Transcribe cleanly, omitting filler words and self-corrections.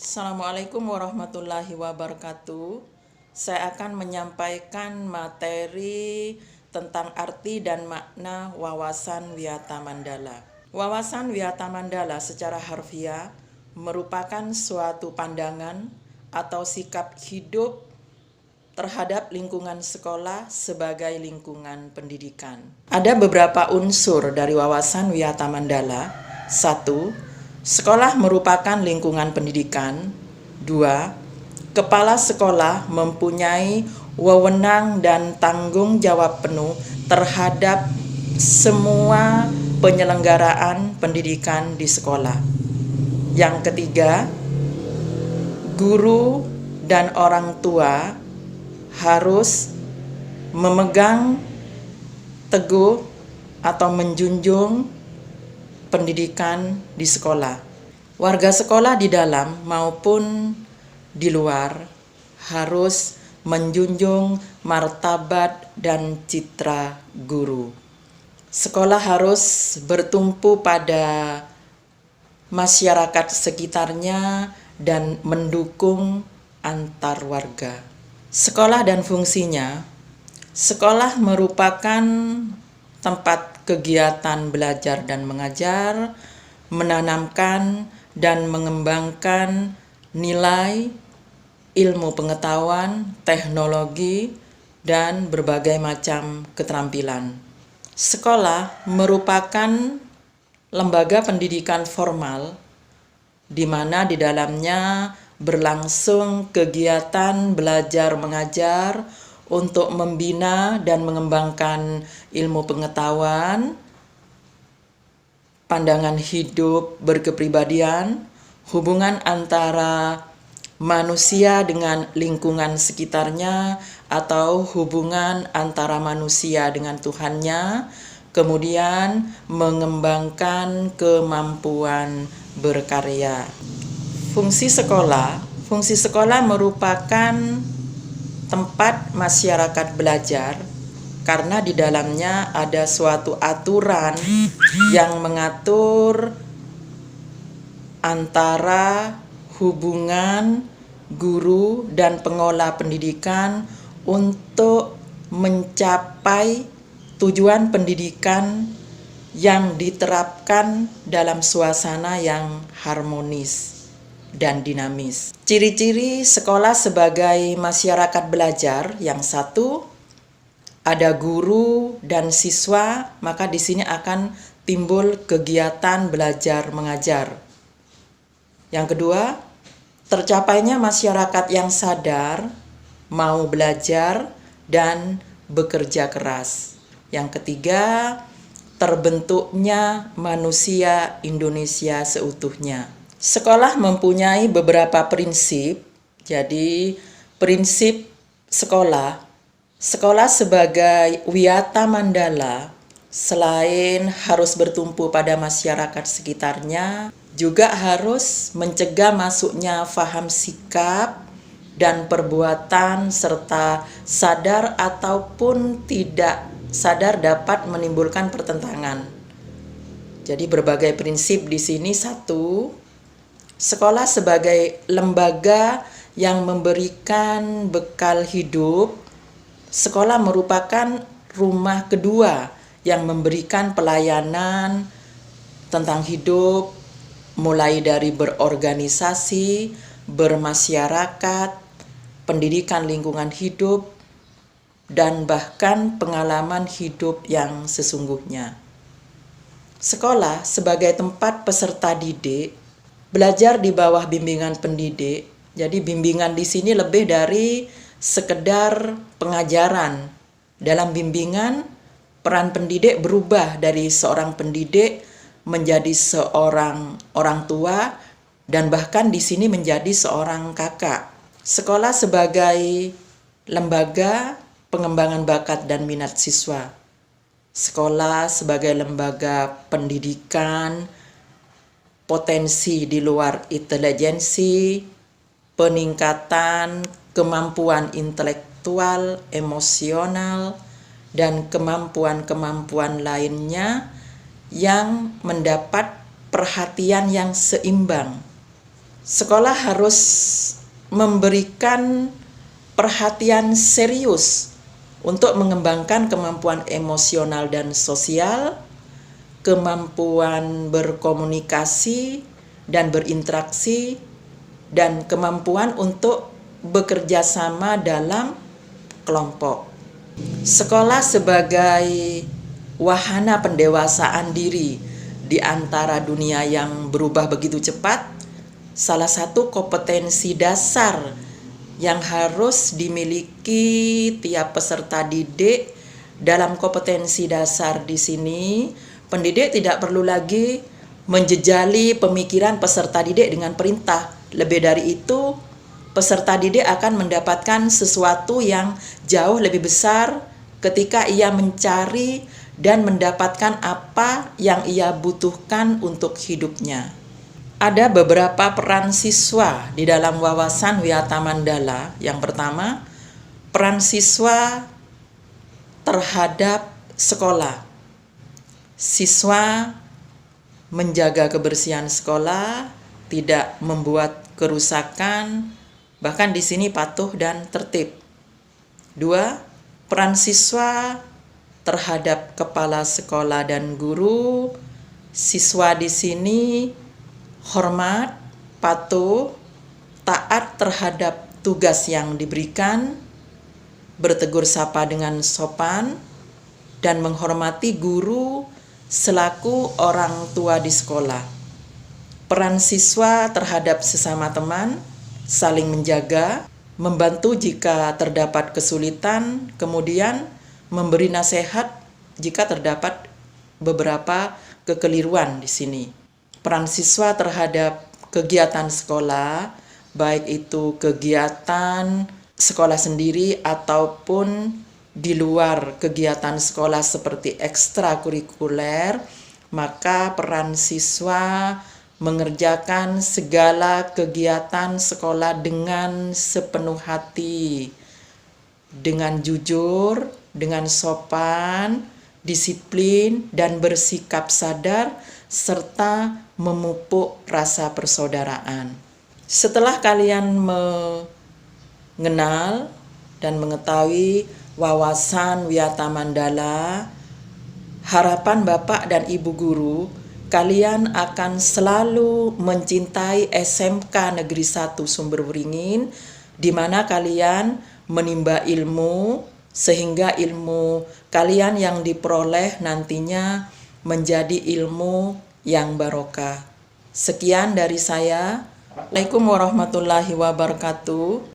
Assalamualaikum warahmatullahi wabarakatuh. Saya akan menyampaikan materi tentang arti dan makna wawasan Wiyata Mandala. Wawasan Wiyata Mandala secara harfiah merupakan suatu pandangan atau sikap hidup terhadap lingkungan sekolah sebagai lingkungan pendidikan. Ada beberapa unsur dari wawasan Wiyata Mandala. 1. Sekolah merupakan lingkungan pendidikan. 2. Kepala sekolah mempunyai wewenang dan tanggung jawab penuh terhadap semua penyelenggaraan pendidikan di sekolah. Yang ketiga, guru dan orang tua harus memegang teguh atau menjunjung pendidikan di sekolah. Warga sekolah di dalam maupun di luar harus menjunjung martabat dan citra guru. Sekolah harus bertumpu pada masyarakat sekitarnya dan mendukung antar warga. Sekolah dan fungsinya. Sekolah merupakan tempat kegiatan belajar dan mengajar, menanamkan dan mengembangkan nilai, ilmu pengetahuan, teknologi, dan berbagai macam keterampilan. Sekolah merupakan lembaga pendidikan formal di mana di dalamnya berlangsung kegiatan belajar mengajar untuk membina dan mengembangkan ilmu pengetahuan, pandangan hidup berkepribadian, hubungan antara manusia dengan lingkungan sekitarnya atau hubungan antara manusia dengan Tuhannya, kemudian mengembangkan kemampuan berkarya. Fungsi sekolah merupakan tempat masyarakat belajar karena di dalamnya ada suatu aturan yang mengatur antara hubungan guru dan pengelola pendidikan untuk mencapai tujuan pendidikan yang diterapkan dalam suasana yang harmonis dan dinamis. Ciri-ciri sekolah sebagai masyarakat belajar, yang satu, ada guru dan siswa, maka di sini akan timbul kegiatan belajar mengajar. Yang kedua, tercapainya masyarakat yang sadar, mau belajar dan bekerja keras. Yang ketiga, terbentuknya manusia Indonesia seutuhnya. Sekolah mempunyai beberapa prinsip. Jadi, prinsip sekolah sebagai Wiyata Mandala selain harus bertumpu pada masyarakat sekitarnya, juga harus mencegah masuknya faham sikap dan perbuatan serta sadar ataupun tidak sadar dapat menimbulkan pertentangan. Jadi berbagai prinsip di sini. Satu, sekolah sebagai lembaga yang memberikan bekal hidup. Sekolah merupakan rumah kedua yang memberikan pelayanan tentang hidup, mulai dari berorganisasi, bermasyarakat, pendidikan lingkungan hidup, dan bahkan pengalaman hidup yang sesungguhnya. Sekolah sebagai tempat peserta didik belajar di bawah bimbingan pendidik. Jadi bimbingan di sini lebih dari sekedar pengajaran. Dalam bimbingan, peran pendidik berubah dari seorang pendidik menjadi seorang orang tua dan bahkan di sini menjadi seorang kakak. Sekolah sebagai lembaga pengembangan bakat dan minat siswa. Sekolah sebagai lembaga pendidikan potensi di luar intelijensi, peningkatan kemampuan intelektual, emosional, dan kemampuan-kemampuan lainnya yang mendapat perhatian yang seimbang sekolah harus memberikan perhatian serius untuk mengembangkan kemampuan emosional dan sosial, kemampuan berkomunikasi dan berinteraksi, dan kemampuan untuk bekerja sama dalam kelompok. Sekolah sebagai wahana pendewasaan diri di antara dunia yang berubah begitu cepat, salah satu kompetensi dasar yang harus dimiliki tiap peserta didik. Dalam kompetensi dasar di sini, pendidik tidak perlu lagi menjejali pemikiran peserta didik dengan perintah. Lebih dari itu, peserta didik akan mendapatkan sesuatu yang jauh lebih besar ketika ia mencari dan mendapatkan apa yang ia butuhkan untuk hidupnya. Ada beberapa peran siswa di dalam wawasan Wiyata Mandala. Yang pertama, peran siswa terhadap sekolah. Siswa menjaga kebersihan sekolah, tidak membuat kerusakan, bahkan di sini patuh dan tertib. 2. Peran siswa terhadap kepala sekolah dan guru. Siswa di sini hormat, patuh, taat terhadap tugas yang diberikan, bertegur sapa dengan sopan, dan menghormati guru selaku orang tua di sekolah. Peran siswa terhadap sesama teman, saling menjaga, membantu jika terdapat kesulitan, kemudian memberi nasihat jika terdapat beberapa kekeliruan di sini. Peran siswa terhadap kegiatan sekolah, baik itu kegiatan sekolah sendiri ataupun di luar kegiatan sekolah seperti ekstrakurikuler, maka peran siswa mengerjakan segala kegiatan sekolah dengan sepenuh hati, dengan jujur, dengan sopan, disiplin, dan bersikap sadar, serta memupuk rasa persaudaraan. Setelah kalian mengenal dan mengetahui wawasan Wiyata Mandala, harapan Bapak dan Ibu guru, kalian akan selalu mencintai SMK Negeri 1 Sumber Waringin, di mana kalian menimba ilmu, sehingga ilmu kalian yang diperoleh nantinya menjadi ilmu yang barokah. Sekian dari saya. Assalamualaikum warahmatullahi wabarakatuh.